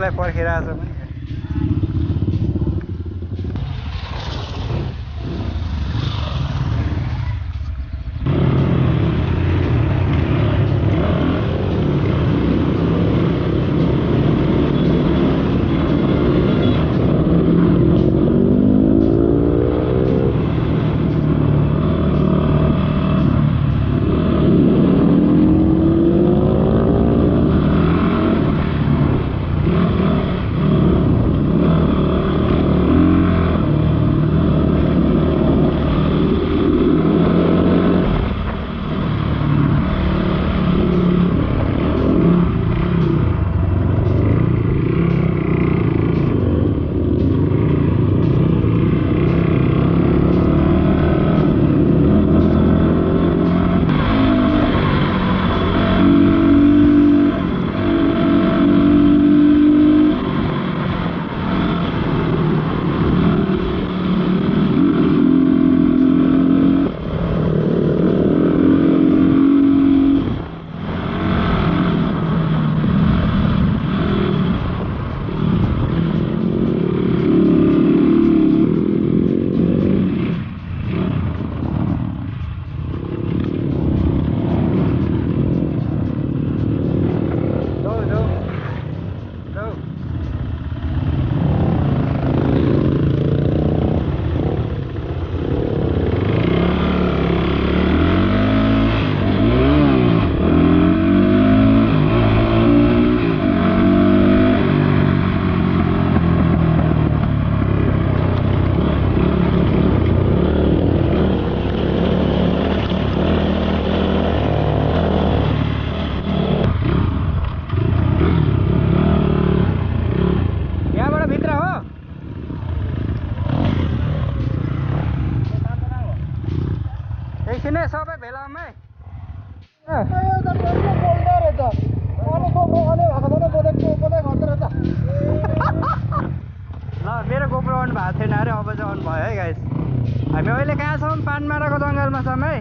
पुलिसलाई पर्खिरहेछ पनि। एकछिनै सबै भेलामै ल मेरो गोप्रो अन भएको छैन अरे, अब चाहिँ अन भयो है गाइस। हामी अहिले कहाँ छौँ? पानमाराको जङ्गलमा छौँ है।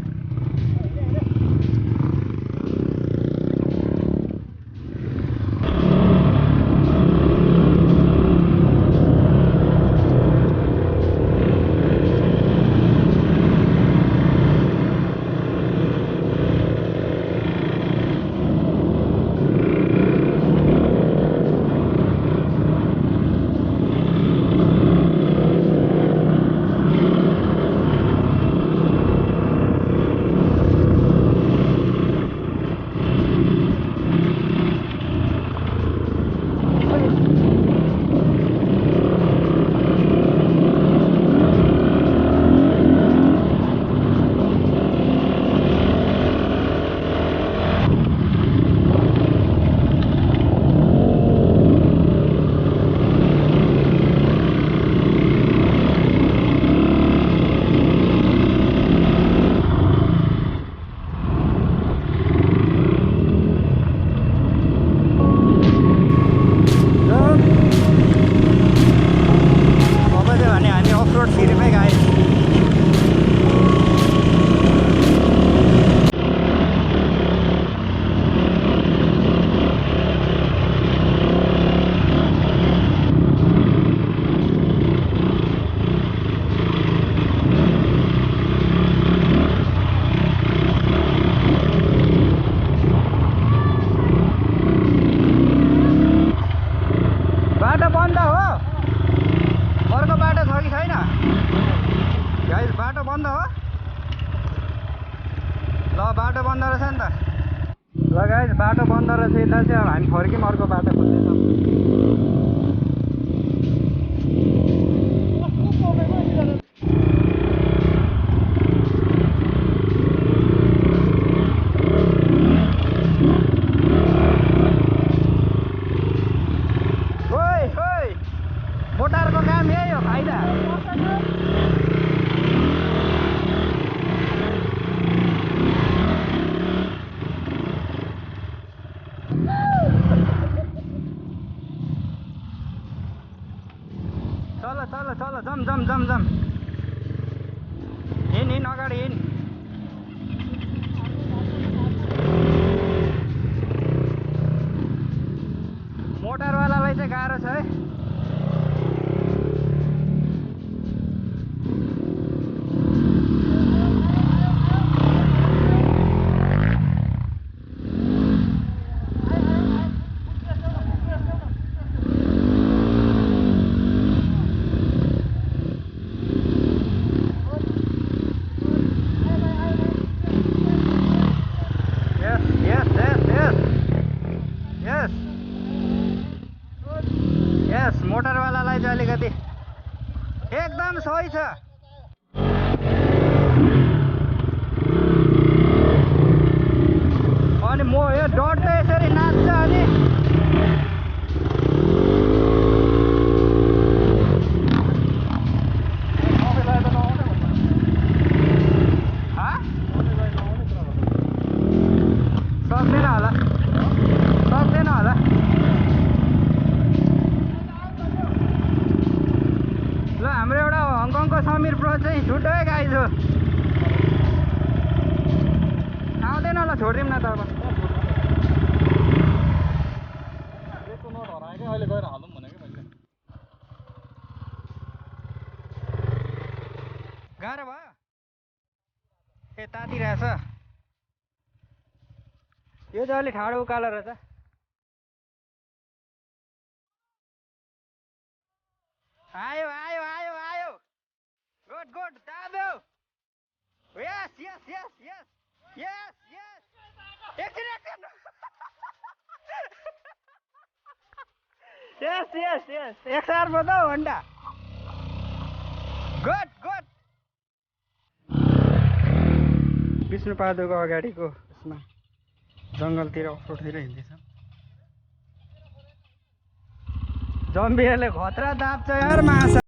बाटो बन्द हो। ल बाटो बन्द रहेछ नि त। ल गाइस बाटो बन्द रहेछ, यता चाहिँ अब हामी फर्क्यौँ, अर्को बाटो खोज्दैछौँ। मोटारको काम यही हो, फाइदा। चाहिँ छुट्टो है गाइज हो आउँदैन होला छोडिदिउँ न त अब ब्रेकको नट हरायो क्या अहिले गएर हालौँ भनेको मैले गाह्रो भयो ए तातिरहेछ यो चाहिँ अलिक ठाडो उकालो रहेछ आयो आयो आयो आयो गुड गुड दाब्यो यस यस यस यस यस यस एकछिन एकछिन यस यस यस एक सार बोल्दा होन्डा गुड गुड विष्णुपादुको अगाडिको यसमा जङ्गलतिर अफरोडतिर हिँड्दैछ जम्बीहरूले खतरा दाब्छ यार माछा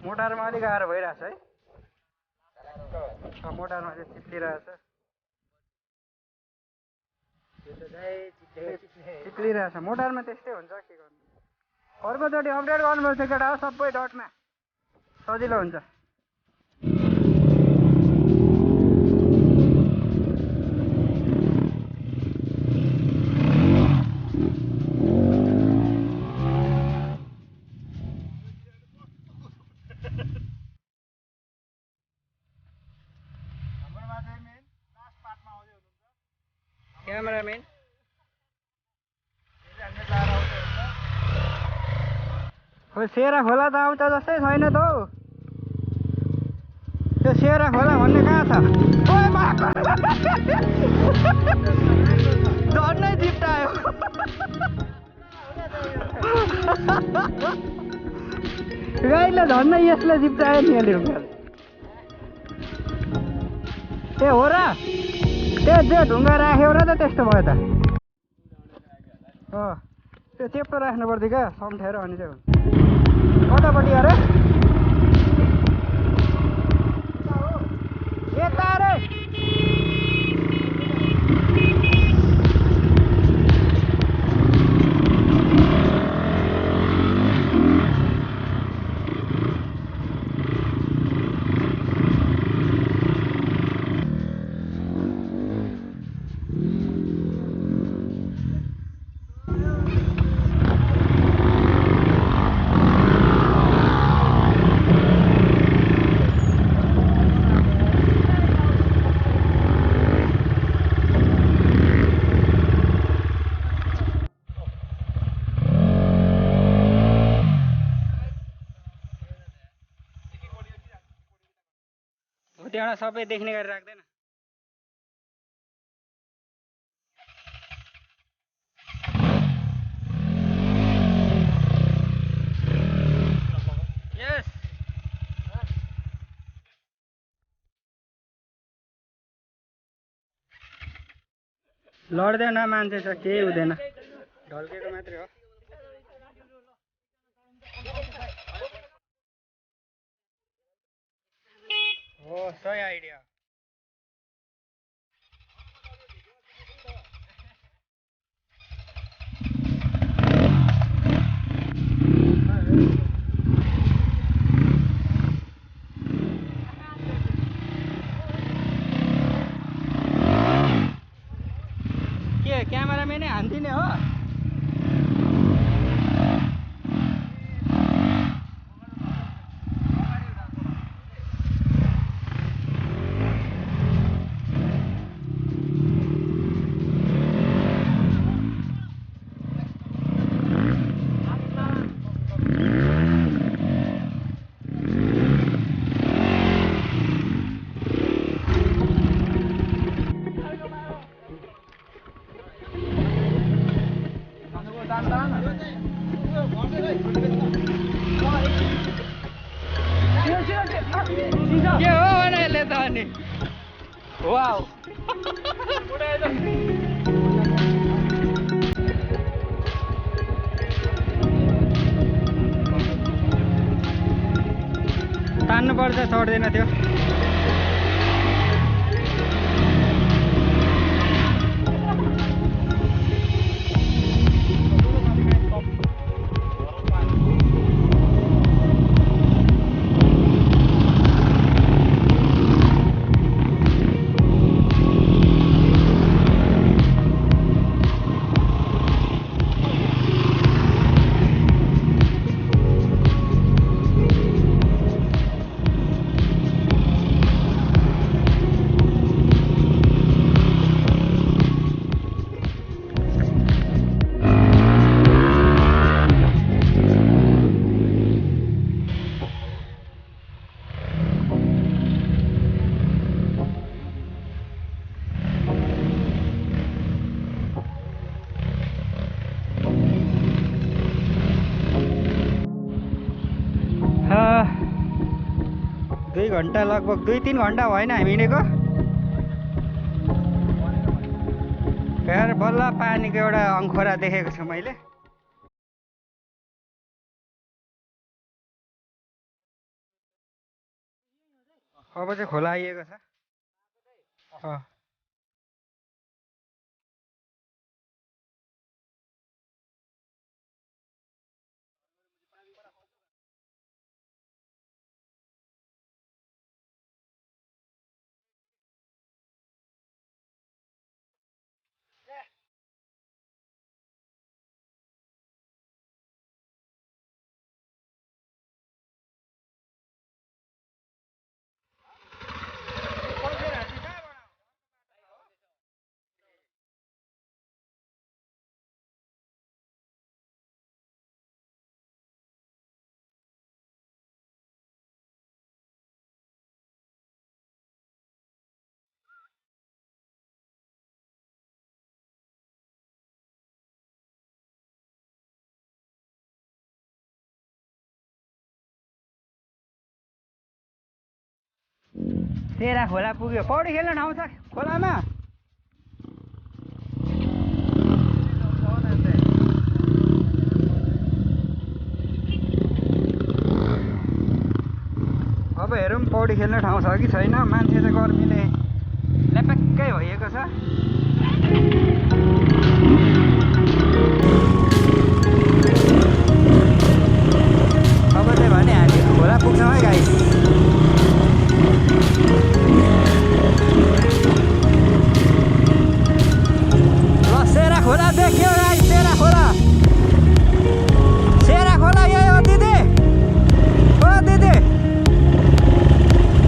मोटारमा अलिक गाह्रो भइरहेछ है। मोटारमा चाहिँ चिप्लिरहेछ। चिप्लिरहेछ मोटारमा त्यस्तै हुन्छ के गर्नु। अर्कोचोटि अपडेट गर्नुपर्छ केटा हो सबै डटमा सजिलो हुन्छ। क्यामेराम्यान खोइ सेरा खोला त आउँछ जस्तै छैन त हौ। त्यो सेरा खोला भन्ने कहाँ छ? झन्नै जिप्टायो। गाईले झन्नै यसले जिप्टायो नि अलि ए हो र त्यो ढुङ्गा राख्यो र त त्यस्तो भयो त। त्यो चेप्टो राख्नु पर्थ्यो क्या सम्ठेर अनि चाहिँ कतापट्टि अरे यता अरे त्यहाँ सबै देख्ने गरी राख्दैन। यस लड्दैन मान्छे छ केही हुँदैन ढल्केको मात्रै हो। हो सही आइडिया। के क्यामेराम्यानै हान्दिने हो? के हो भने यसले त अनि वाउ तान्नुपर्छ चढ्दैन त्यो। घन्टा लगभग 2-3 घन्टा भएन हामी हिँडेको। बल्ल पानीको एउटा अङ्खोरा देखेको छु मैले। अब चाहिँ खोला आइएको छ। सेरा खोला पुग्यो। पौडी खेल्न ठाउँ छ खोलामा। अब हेरौँ पौडी खेल्ने ठाउँ छ कि छैन। मान्छे चाहिँ गर्मीले ल्यापक्कै भइएको छ। अब चाहिँ भने हामी खोला पुग्छौँ है गाइस। ल सेरा खोला देख्यो गाइस। सेरा खोला यही हो दिदी। ओ दिदी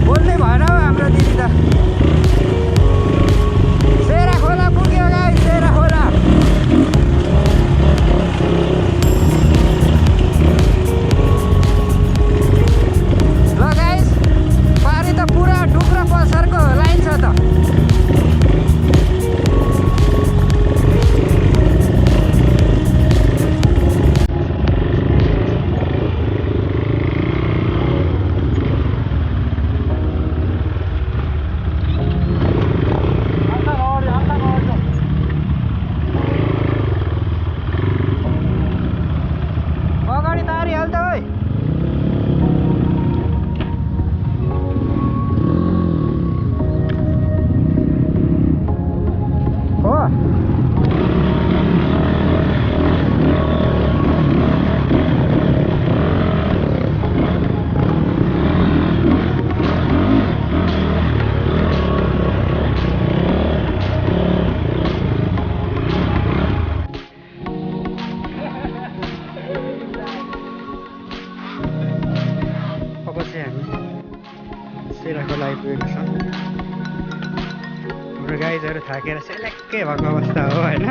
बोल्नै भएन हौ हाम्रो दिदी त। सेरा खोला पुग्यो गाइस। सेरा खोला ल गाइस पारी त पुरा डुक्रा पसरको लाइन छ त। अगाडि तारिहाल्छ है। हो अब चाहिँ हामी सेरा खोला आइपुगेको छौँ। हाम्रो गाइजहरू थाकेर सेलेक्कै भएको अवस्था हो होइन।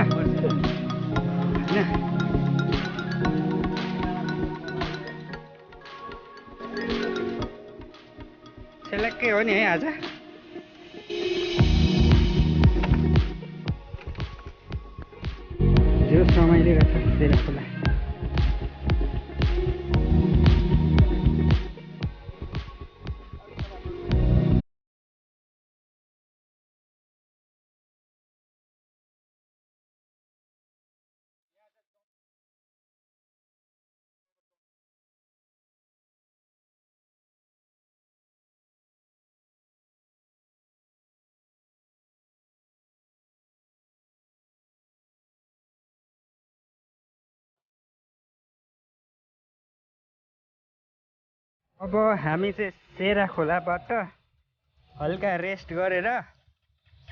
सेलेक्कै हो नि है आज। जो रमाइलो रहेछ सेरा खोला। अब हामी चाहिँ सेरा खोलाबाट हल्का रेस्ट गरेर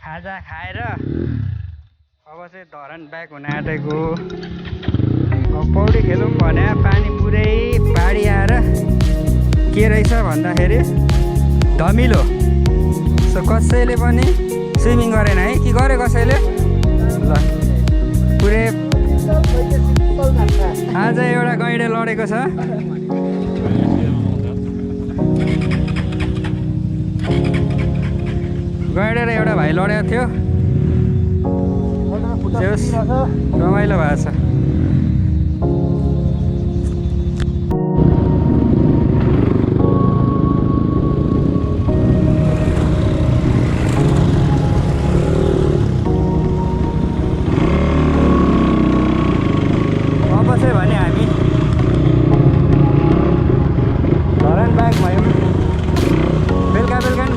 खाजा खाएर अब चाहिँ धरान ब्याक हुन आँटेको। अब पौडी खेलौँ भने पानी पुरै बाढी आएर के रहेछ भन्दाखेरि धमिलो। सो कसैले पनि स्विमिङ गरेन है कि गरे कसैले? ल पुरै आज एउटा गैँडे लडेको छ। गैँडे र एउटा भाइ लडेको थियो। रमाइलो भएको छ। अब चाहिँ भने हामी धरान ब्याक भयौँ। बेलुका नि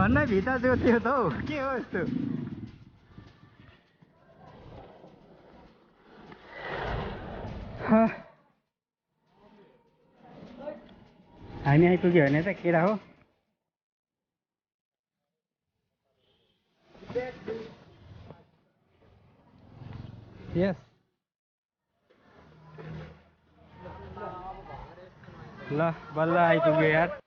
झन्नै भित्र जोत्यो त हौ के हो यस्तो हामी आइपुग्यो भने त केटा हो यस ल बल्ल आइपुग्यो यार